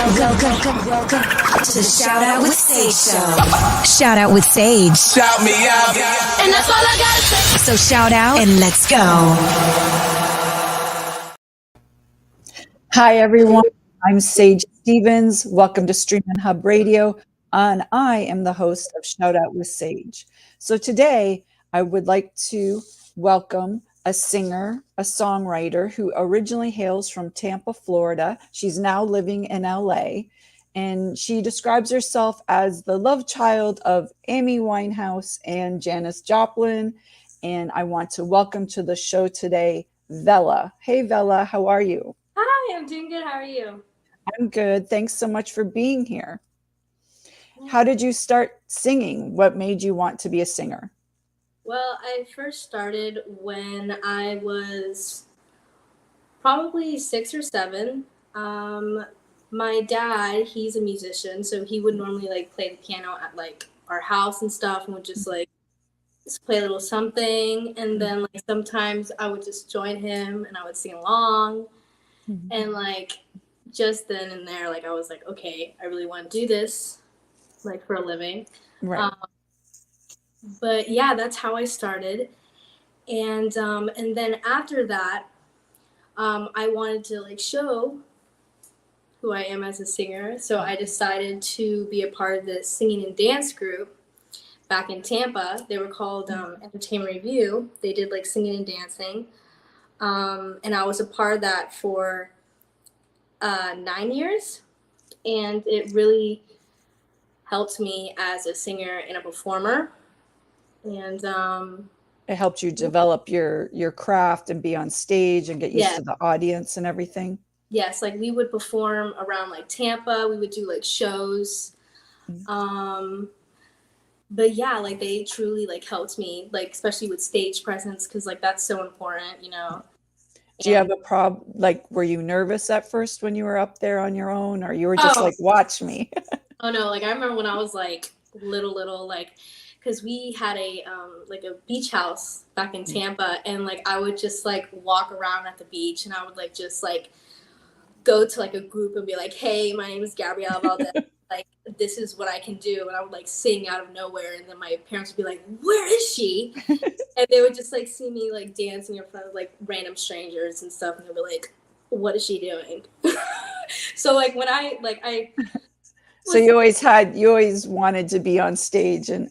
Welcome to the Shout Out with Sage show. Shout Out with Sage. Shout me out. And that's all I gotta say. So shout out and let's go. Hi, everyone. I'm Sage Stevens. Welcome to Streaminn HUBB Radio, and I am the host of Shout Out with Sage. So today, I would like to welcome a singer, a songwriter who originally hails from Tampa, Florida. She's now living in LA, and she describes herself as the love child of Amy Winehouse and Janis Joplin. And I want to welcome to the show today, VELLA. Hey, VELLA, how are you? Hi, I'm doing good. How are you? I'm good. Thanks so much for being here. How did you start singing? What made you want to be a singer? Well, I first started when I was probably 6 or 7. My dad, he's a musician, so he would normally play the piano at our house and stuff, and would just play a little something. And then sometimes I would just join him and I would sing along. Mm-hmm. And just then and there, I was like, okay, I really want to do this for a living. Right. But yeah, that's how I started. And then after that, I wanted to show who I am as a singer. So I decided to be a part of this singing and dance group back in Tampa. They were called Entertainment Review. They did singing and dancing. And I was a part of that for 9 years. And it really helped me as a singer and a performer. And it helped you develop your craft and be on stage and get used to the audience and everything. Yes, we would perform around Tampa. We would do shows. Mm-hmm. But yeah, they truly helped me, especially with stage presence, because that's so important, you know. Do you have a problem? Were you nervous at first when you were up there on your own, or you were just watch me? Oh no, I remember when I was little, because we had a beach house back in Tampa, and I would just walk around at the beach, and I would just go to a group and be like, hey, my name is Gabrielle Valdez. This is what I can do. And I would sing out of nowhere, and then my parents would be like, where is she? And they would just see me dancing in front of random strangers and stuff, and they'd be like, what is she doing? So when I so you always wanted to be on stage and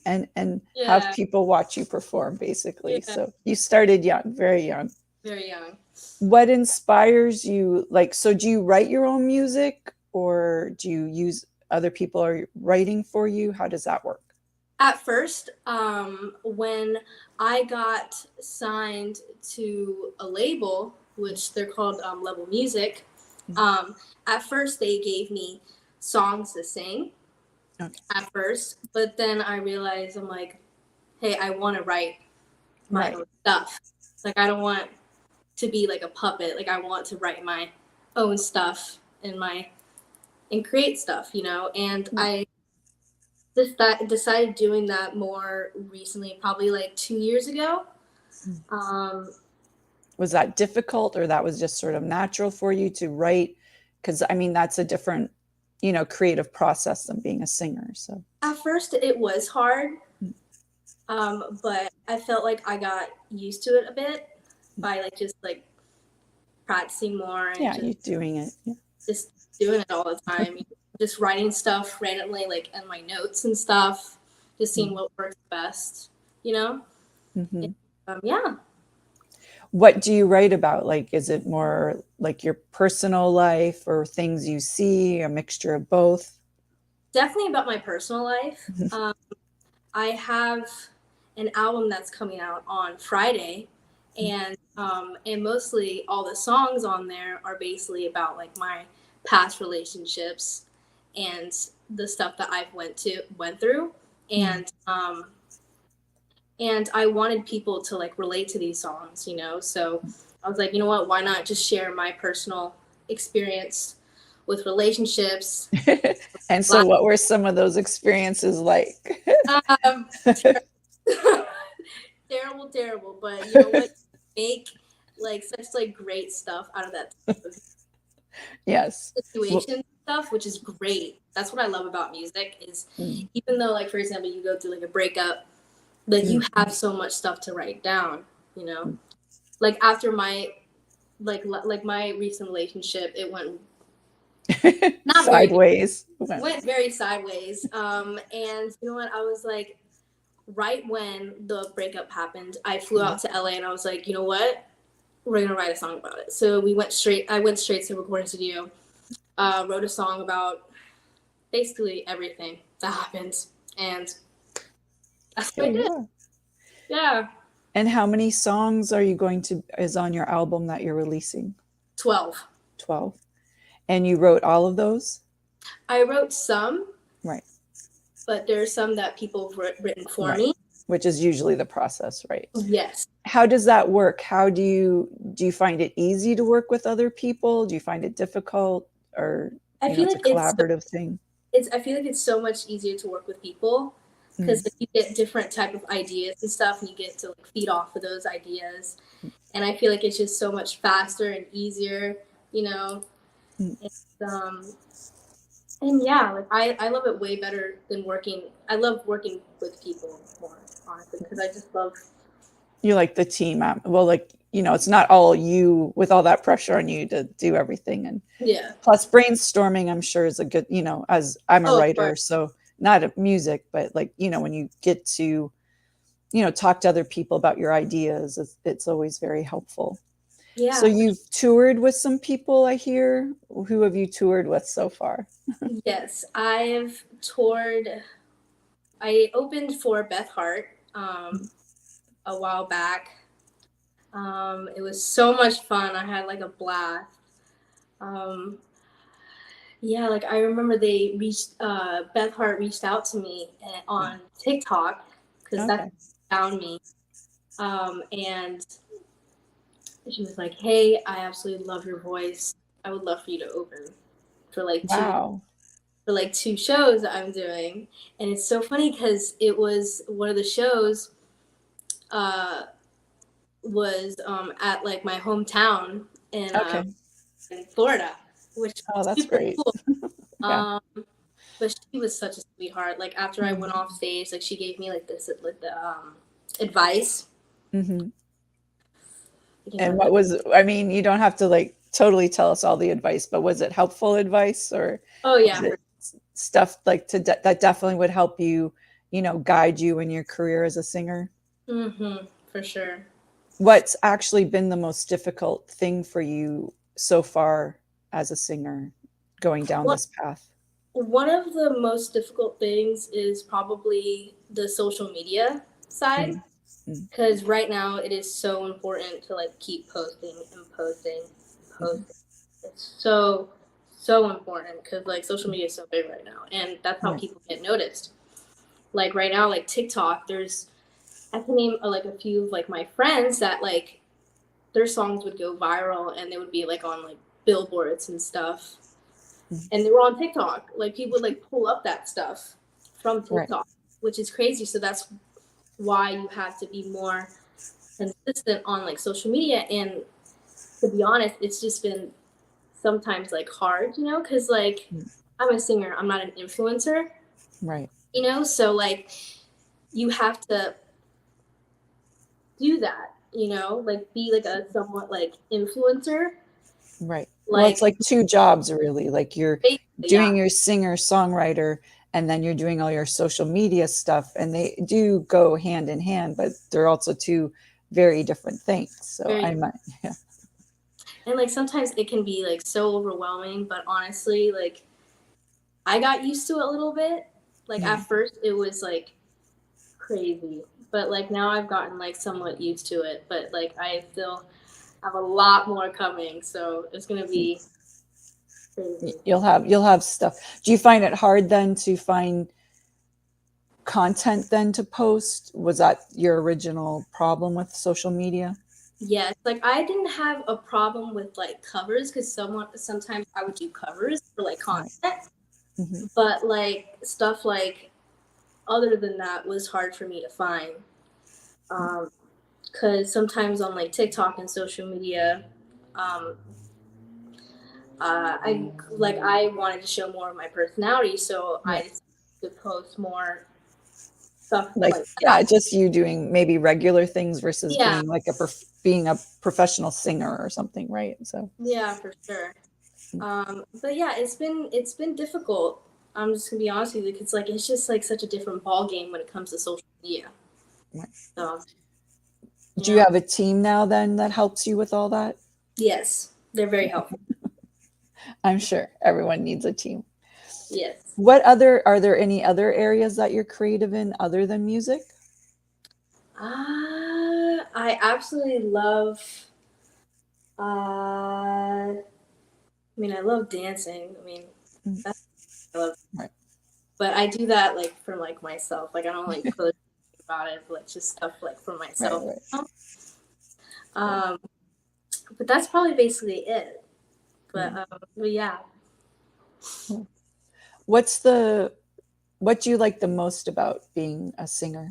have people watch you perform, basically. Yeah. So you started young, very young. Very young. What inspires you? So do you write your own music, or do you use other people are writing for you? How does that work? At first, when I got signed to a label, which they're called Level Music, at first they gave me songs to sing at first, but then I realized I'm hey, I want to write my own stuff. I don't want to be a puppet. I want to write my own stuff and create stuff, you know. And I just decided doing that more recently, probably 2 years ago. Was that difficult, or that was just sort of natural for you to write? Because that's a different, creative process than being a singer. So at first it was hard, but I felt I got used to it a bit by just practicing more and you're doing it. Yeah. Just doing it all the time, just writing stuff randomly, in my notes and stuff, just seeing what works best, you know. Mm-hmm. Yeah. What do you write about? Is it more your personal life, or things you see, a mixture of both? Definitely about my personal life. I have an album that's coming out on Friday, and mostly all the songs on there are basically about my past relationships and the stuff that I've went through, and I wanted people to relate to these songs, you know. So I was you know what, why not just share my personal experience with relationships. And so what were some of those experiences like? Terrible, but you know what, make such great stuff out of that type of yes situation. stuff, which is great. That's what I love about music is Mm. even though, like, for example, you go through like a breakup, like you Mm. have so much stuff to write down, you know? Mm. Like after my like my recent relationship, it went not very good. Sideways. Went very sideways. And you know what? I was like, right when the breakup happened, I flew out to LA and I was like, you know what? We're gonna write a song about it. So I went straight to the recording studio, wrote a song about basically everything that happened. And that's what I Here you did. are. Yeah. And how many songs is on your album that you're releasing? 12. 12. And you wrote all of those? I wrote some, Right. but there's some that people have written for Right. me. Which is usually the process, right? Yes. How does that work? How do you find it easy to work with other people? Do you find it difficult, or I feel it's a like collaborative thing? I feel like it's so much easier to work with people because like, you get different type of ideas and stuff, and you get to like feed off of those ideas. And I feel like it's just so much faster and easier, you know. Mm. And yeah, like I love it way better than working. I love working with people more, honestly, because I just love. You like the team well, like, it's not all you with all that pressure on you to do everything. And Yeah. plus brainstorming, I'm sure, is a good, as I'm a Oh, of writer, course. so not music, but like, when you get to, talk to other people about your ideas, it's always very helpful. Yeah. So you've toured with some people, I hear. Who have you toured with so far? Yes, I've toured. I opened for Beth Hart a while back. It was so much fun. I had like a blast. Um, yeah, like I remember Beth Hart reached out to me on TikTok because Okay. that's how she found me. And she was like, "Hey, I absolutely love your voice. I would love for you to open for like Wow. two shows that I'm doing." And it's so funny because it was one of the shows was at like my hometown in Okay. Florida, which was Oh, that's super great. cool. Yeah. But she was such a sweetheart. Like after I went off stage, like she gave me like the advice. Mm-hmm. And Like, you don't have to like totally tell us all the advice, but was it helpful advice, or oh yeah, was it stuff like that definitely would help you, guide you in your career as a singer? for sure. What's actually been the most difficult thing for you so far as a singer going down this path? One of the most difficult things is probably the social media side, because right now it is so important to like keep posting and posting and posting. It's so important because like social media is so big right now, and that's how people get noticed. Like right now, like TikTok, I can name like a few of like my friends that like their songs would go viral and they would be like on like billboards and stuff. And they were on TikTok. Like people would like pull up that stuff from TikTok, which is crazy. So that's why you have to be more consistent on like social media. And to be honest, it's just been sometimes like hard, because like I'm a singer, I'm not an influencer. Right. So like you have to do that, like be like a somewhat like influencer. Right. Like, well, it's like two jobs, really. Like you're doing your singer songwriter, and then you're doing all your social media stuff, and they do go hand in hand, but they're also two very different things. So yeah. And like sometimes it can be like so overwhelming, but honestly, like I got used to it a little bit. Like at first it was like crazy, but like now I've gotten like somewhat used to it, but like I still have a lot more coming, so it's gonna be crazy. You'll have stuff. Do you find it hard then to find content then to post? Was that your original problem with social media? Yes, like I didn't have a problem with like covers because sometimes I would do covers for like content, but like stuff like other than that was hard for me to find. Because sometimes on like TikTok and social media, I wanted to show more of my personality, so I decided to post more stuff Like, like yeah, that. just you doing maybe regular things versus Yeah, being like being a professional singer or something, right? So yeah, for sure. But yeah, it's been difficult. I'm just gonna be honest with you, because like it's just like such a different ball game when it comes to social media. right. So Do you yeah, have a team now then that helps you with all that? yes, they're very helpful. I'm sure everyone needs a team. Yes. Are there any other areas that you're creative in other than music? I absolutely love. I mean, I love dancing. I mean, Mm, that's what I love, right, but I do that like for like myself. Like I don't like post about it, but like just stuff like for right, myself. right. Um, but that's probably basically it. Mm. But yeah, What's what do you like the most about being a singer?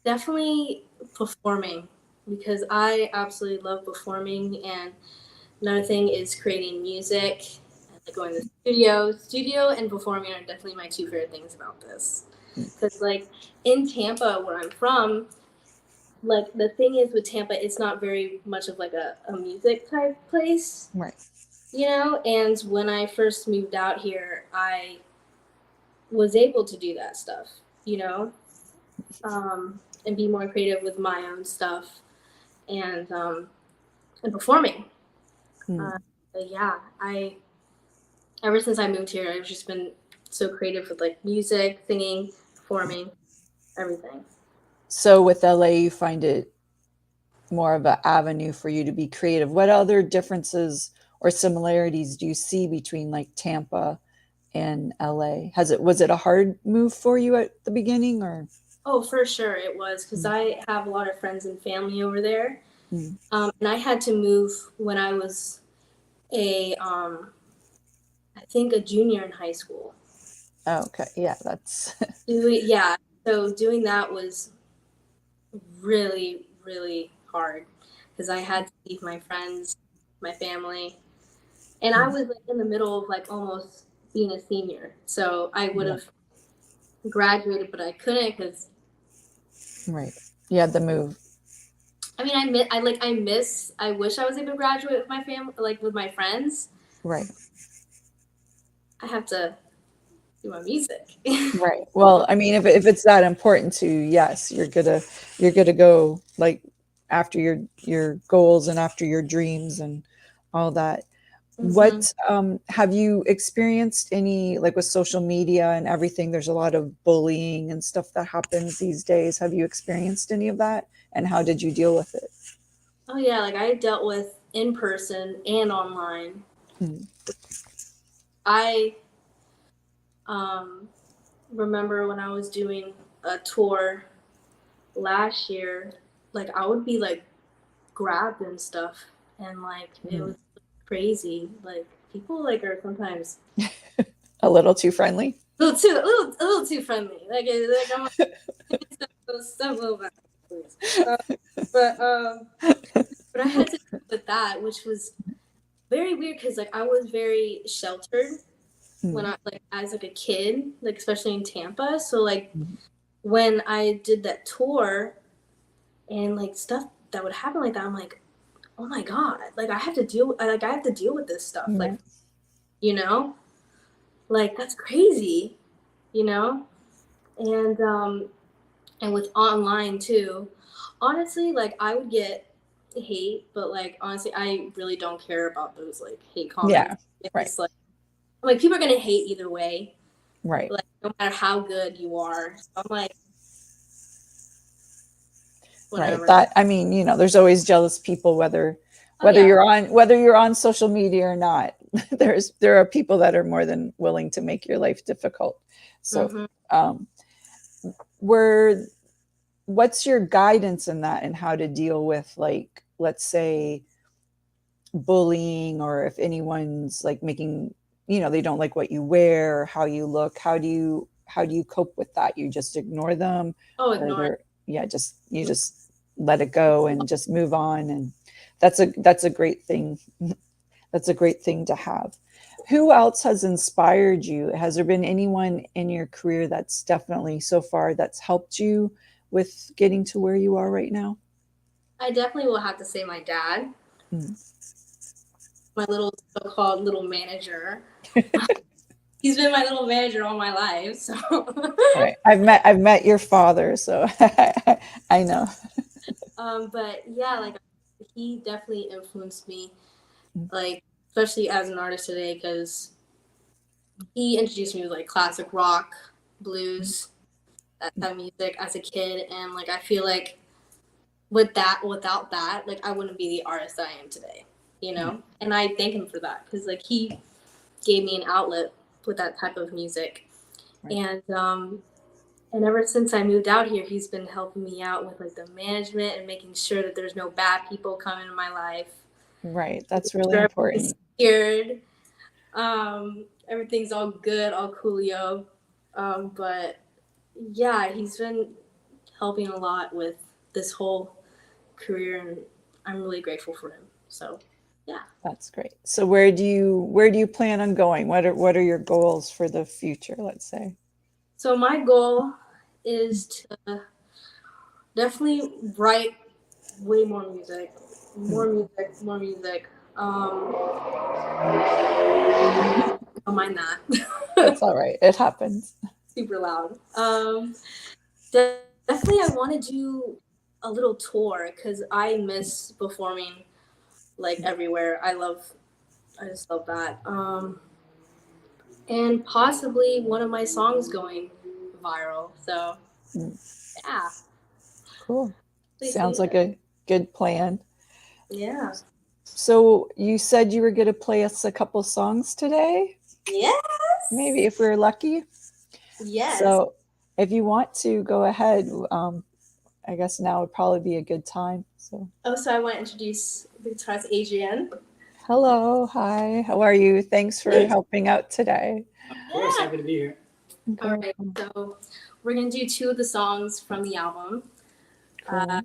definitely performing, because I absolutely love performing. And another thing is creating music and like going to the studio. Studio and performing are definitely my two favorite things about this. Mm, Because like in Tampa, where I'm from, like the thing is with Tampa, it's not very much of like a music type place, right. you know. And when I first moved out here, I was able to do that stuff, you know, and be more creative with my own stuff, and performing. Mm. Uh, but yeah, I ever since I moved here, I've just been so creative with like music, singing, performing, everything. So with LA, you find it more of an avenue for you to be creative. What other differences or similarities do you see between like Tampa and LA? Was it a hard move for you at the beginning or? Oh, for sure it was, because Mm, I have a lot of friends and family over there. mm. And I had to move when I was I think a junior in high school. Oh, okay. Yeah, that's Yeah, so doing that was really, really hard, because I had to leave my friends, my family, and I was like in the middle of like almost being a senior. So I would yeah, have graduated, but I couldn't because right. Yeah, the move. I mean I wish I was able to graduate with my family, like with my friends. Right. I have to do my music. Right. Well, I mean, if it's that important to you, yes, you're gonna go like after your goals and after your dreams and all that. hmm What have you experienced any like with social media and everything? There's a lot of bullying and stuff that happens these days. Have you experienced any of that? And how did you deal with it? Oh yeah, like I dealt with in person and online. Mm, I um, remember when I was doing a tour last year, like I would be like grabbed and stuff, and like it mm. was crazy. Like people like are sometimes A little too friendly. a little too friendly. Like I'm like, stop a little bit, please. But but I had to deal with that, which was very weird, because like I was very sheltered when Mm, I like as like a kid, like especially in Tampa. So like mm, when I did that tour and like stuff that would happen like that, I'm like, oh my god, like I have to deal with this stuff, like right. you know, like that's crazy, you know, and with online too. Honestly, like I would get hate, but like honestly, I really don't care about those like hate comments. Yeah. Right. It's like people are gonna hate either way, Right. like no matter how good you are. So I'm like, Right. whatever. That I mean, there's always jealous people Oh yeah. whether you're on social media or not. There are people that are more than willing to make your life difficult. So, hmm um, where what's your guidance in that and how to deal with like let's say bullying or if anyone's like making they don't like what you wear or how you look how do you cope with that you just ignore them Oh, or ignore it. they're yeah just you just let it go and just move on and that's a great thing that's a great thing to have. Who else has inspired you? Has there been anyone in your career that's definitely so far that's helped you with getting to where you are right now? I definitely will have to say my dad, Mm. my little so-called little manager. He's been my little manager all my life. So Right. I've met your father, so I know. but yeah, like he definitely influenced me, Mm. like especially as an artist today, because he introduced me to like classic rock, blues, that type of music as a kid, and like I feel like without that, like I wouldn't be the artist that I am today, you know. And I thank him for that, because like he gave me an outlet with that type of music. Right. And ever since I moved out here, he's been helping me out with like the management and making sure that there's no bad people coming in my life. Right. That's really important. Scared. Everything's all good, all coolio. But yeah, he's been helping a lot with this whole career, and I'm really grateful for him. So yeah. That's great. So where do you plan on going? What are your goals for the future, let's say? So my goal is to definitely write way more music, more music, more music. Don't mind that. That's all right. It happens. Super loud. Definitely, I want to do a little tour, because I miss performing like everywhere. I just love that. And possibly one of my songs going viral. So yeah. Cool. Please Sounds do like that. a good plan. Yeah. So you said you were going to play us a couple songs today? Yes. Maybe if we're lucky. Yes. So if you want to go ahead, I guess now would probably be a good time. So I want to introduce the guitarist Adrienne. hello, hi, how are you? Thanks for helping out today. Of course, happy to be here. All right, so we're gonna do two of the songs from the album. Cool.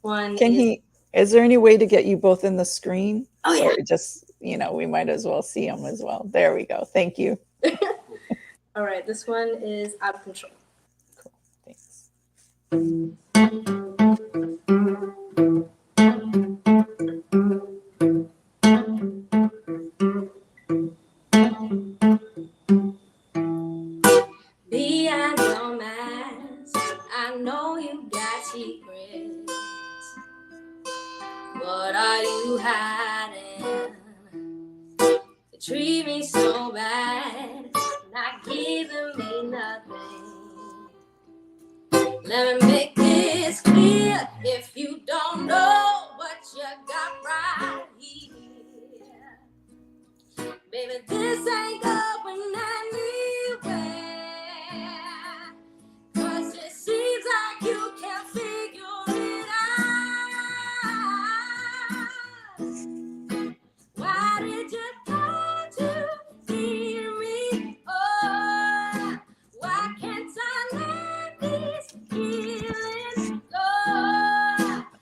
One Can is is there any way to get you both in the screen? Oh, yeah. Or just, we might as well see them as well. There we go. Thank you. all right. This one is Out of Control. Cool. Thanks. Behind your mask, I know you got secrets. What are you hiding? You treat me so bad, not giving me nothing. Let me make this clear. If you don't know what you got right here, baby, this ain't going anywhere. 'Cause it seems like you can't figure it out. Why did you come to hear me? Oh, why can't I let these feelings go?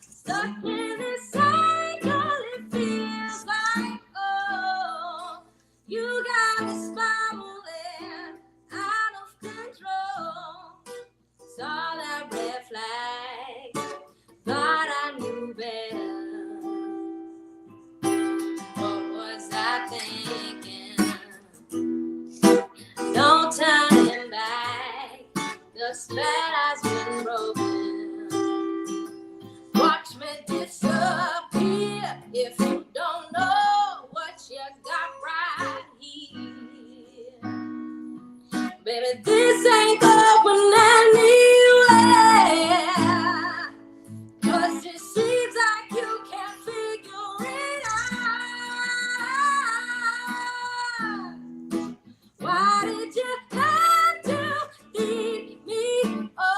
Stuck in this cycle, it feels like, oh, you got me spiraling out of control. Saw that red flag, thought I knew better. What was I thinking? No turning back, the spell has been broken. Watch me disappear if you don't know what you got right here. Baby, this ain't going anywhere. 'Cause it seems like you can't figure it out. Why did you have to leave me? Oh,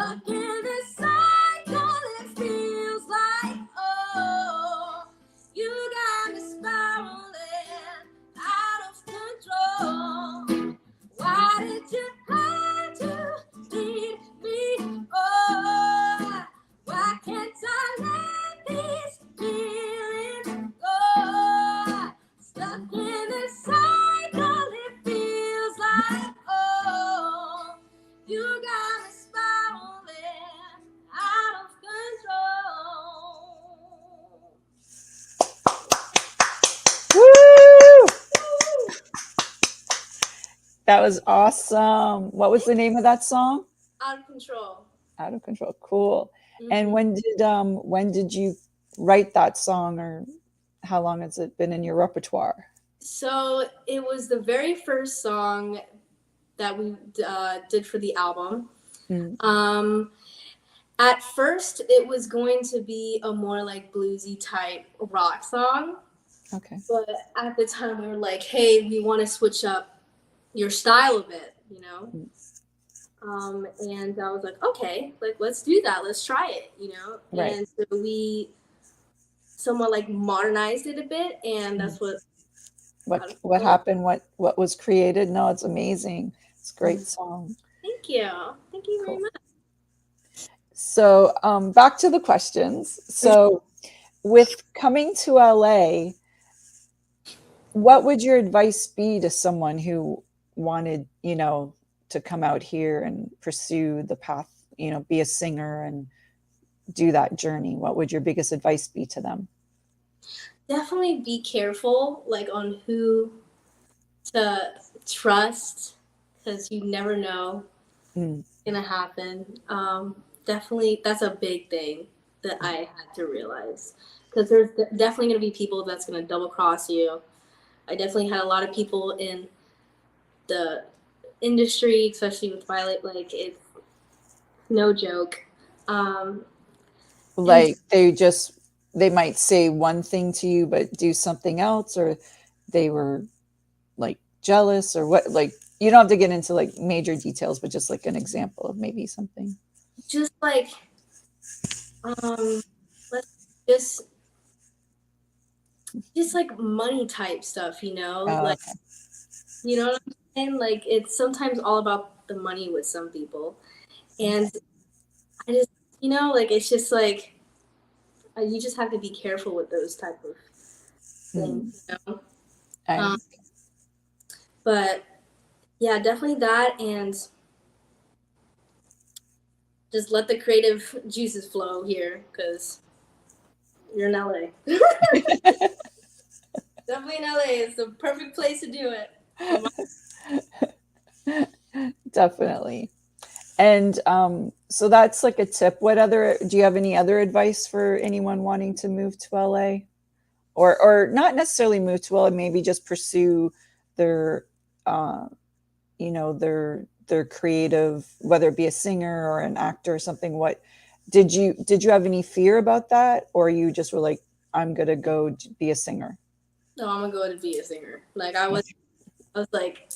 Stuck in this cycle, it feels like, oh, you got me spiraling out of control. Why did you have to leave me? Oh, why can't I let these feelings go? Stuck in this cycle, it feels like, oh, you got me spiraling out of control. Woo! That was awesome. What was the name of that song? Out of control. Out of Control. Cool. Mhm. And when did you write that song, or how long has it been in your repertoire? So it was the very first song that we did for the album. Mm. At first, it was going to be a more like bluesy type rock song. Okay. But at the time, we were like, hey, we want to switch up your style a bit, you know? And I was like, okay, like, let's do that. Let's try it, you know? Right. And so we somewhat like modernized it a bit, and that's what happened, what was created. No, it's amazing. It's a great song. Thank you very much. So back to the questions. So with coming to LA, what would your advice be to someone who wanted, to come out here and pursue the path, be a singer and do that journey? What would your biggest advice be to them? Definitely be careful, like, on who to trust, because you never know what's gonna happen. Definitely, that's a big thing that I had to realize, because there's definitely gonna be people that's gonna double cross you. I definitely had a lot of people in the industry, especially with Violet, like, it's no joke. Like they might say one thing to you but do something else, or they were like jealous, or what? Like, you don't have to get into like major details, but just like an example of maybe something. Just like, let's just like money type stuff, like, Okay. you know what I'm saying? Like, it's sometimes all about the money with some people. And I just, like, it's just like, you just have to be careful with those type of things, But yeah, definitely that, and just let the creative juices flow here, because you're in LA. Definitely in LA. It's the perfect place to do it. Definitely. And so that's like a tip. Do you have any other advice for anyone wanting to move to LA, or not necessarily move to LA, maybe just pursue their their creative, whether it be a singer or an actor or something? What did you have any fear about that, or you just were like, I'm gonna go be a singer? No, I'm gonna go to be a singer. Like, I was like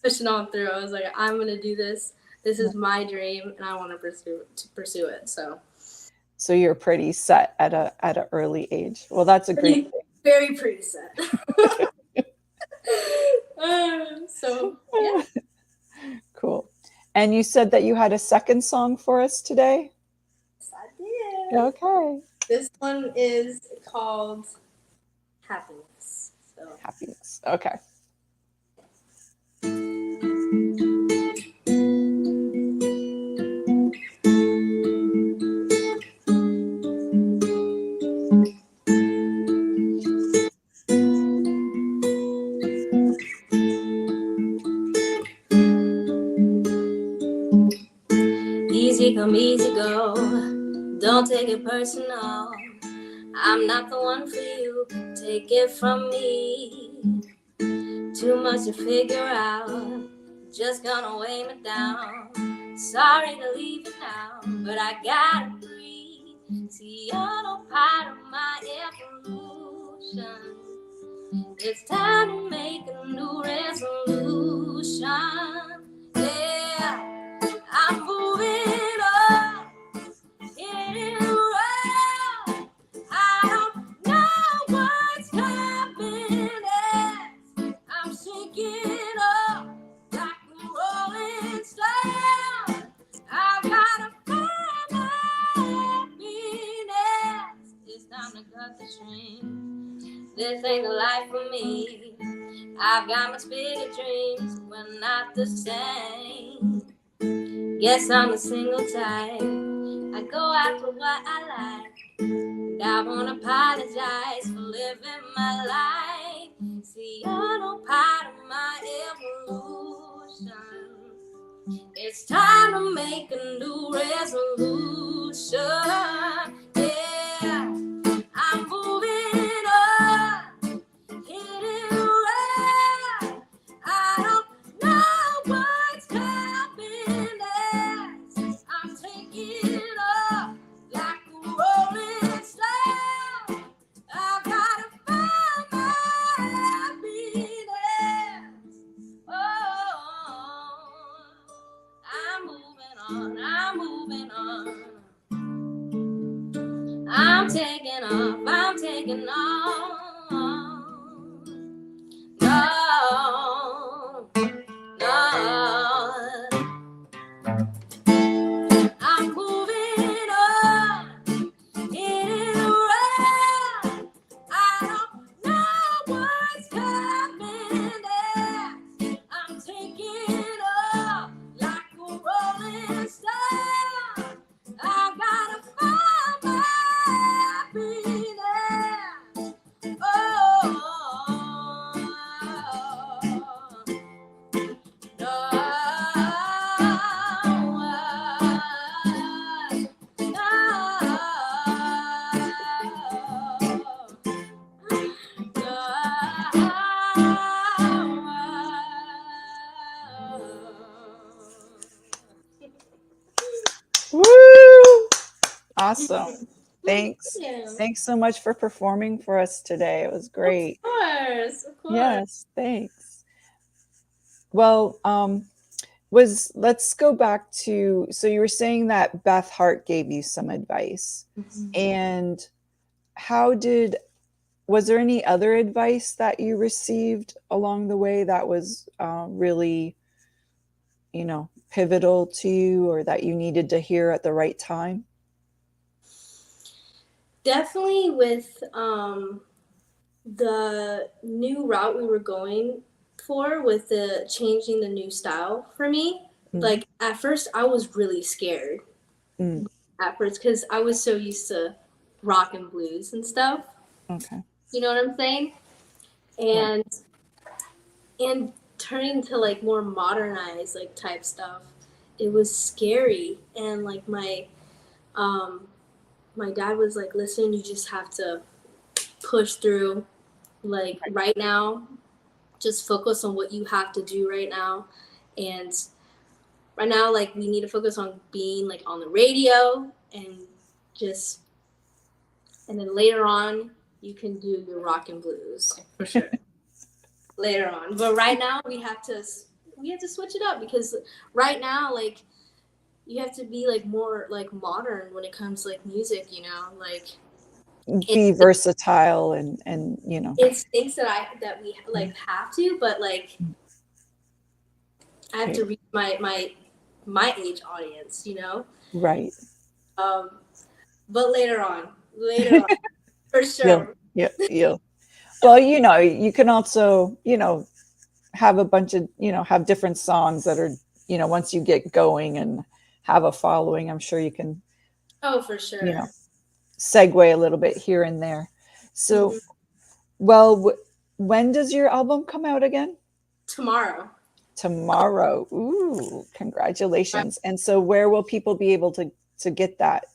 pushing on through. I was like, I'm gonna do this. This is my dream, and I want to pursue it. So you're pretty set at an early age. Well, that's a great thing. Very pretty set. So yeah. Cool. And you said that you had a second song for us today? Yes, I did. Okay. This one is called Happiness. Happiness. Okay. Easy come, easy go. Don't take it personal. I'm not the one for you. Take it from me. Too much to figure out. Just gonna weigh me down. Sorry to leave you now, but I gotta breathe. See, you're no part of my evolution. It's time to make a new resolution. Yeah, I'm moving on. this ain't the life for me. I've got much bigger dreams, we're not the same. Guess I'm a single type, I go after what I like. And I won't apologize for living my life. See, you're no part of my evolution. It's time to make a new resolution. Yeah, I'm moving on, hitting the road. I don't know what's coming next. I'm taking off like a rolling stone. I gotta find my happiness. Oh, I'm moving on, I'm moving on. I'm taking off, I'm taking off. No, no. I'm moving on, hitting the road. I don't know what's coming next. I'm taking off like a rolling stone. I gotta find my happiness. Oh, Woo! Awesome. Thanks. Yeah. Thanks so much for performing for us today. It was great. Of course, of course. Yes, thanks. Well, let's go back to, so you were saying that Beth Hart gave you some advice. And was there any other advice that you received along the way that was really, pivotal to you, or that you needed to hear at the right time? Definitely with the new route we were going for, with the changing the new style for me. Like at first I was really scared at first, because I was so used to rock and blues and stuff. Okay. You know what I'm saying? And turning to like more modernized like type stuff, it was scary. And like my dad was like, listen, you just have to push through. Like right now, just focus on what you have to do right now. And right now, like we need to focus on being like on the radio, and then later on you can do your rock and blues for sure. Later on. But right now we have to switch it up, because right now, like, you have to be like more like modern when it comes to like music, like Be versatile and it's things that we like have to, but like I have to reach my age audience, Right. But later on for sure. Yeah. Well, you can also, have a bunch of, have different songs that are, once you get going and have a following, I'm sure you can, for sure, segue a little bit here and there. So, well, when does your album come out again? Tomorrow. Ooh, congratulations. And so where will people be able to get that?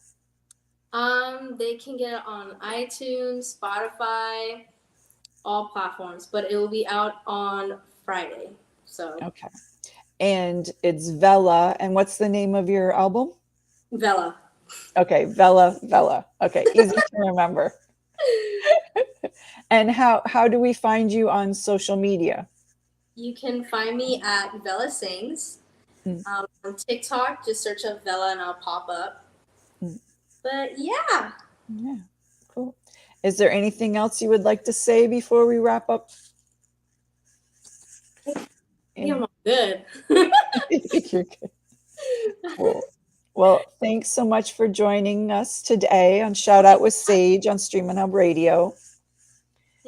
They can get it on iTunes, Spotify, all platforms, but it will be out on Friday. So okay. And it's VELLA. And what's the name of your album? VELLA. Okay, VELLA. Okay, easy to remember. And how do we find you on social media? You can find me at VELLA Sings. On TikTok, just search up VELLA and I'll pop up. But yeah, cool. Is there anything else you would like to say before we wrap up? I'm good. You're good. Cool. Well, thanks so much for joining us today on Shout Out with Sage on Streaminn HUBB Radio.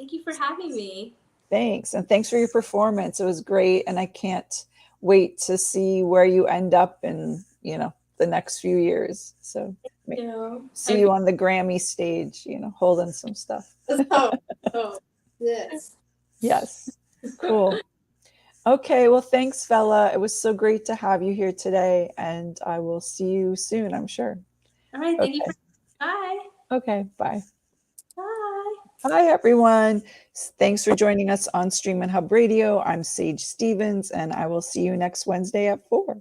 Thank you for having me. Thanks. And thanks for your performance. It was great. And I can't wait to see where you end up in, the next few years. So see you on the Grammy stage, holding some stuff. Yes. Yes. Cool. Okay. Well, thanks, Vella. It was so great to have you here today. And I will see you soon, I'm sure. All right. Thank you. Bye. Okay. Bye. Bye. Hi, everyone. Thanks for joining us on Streaminn HUBB Radio. I'm Sage Stevens, and I will see you next Wednesday at 4.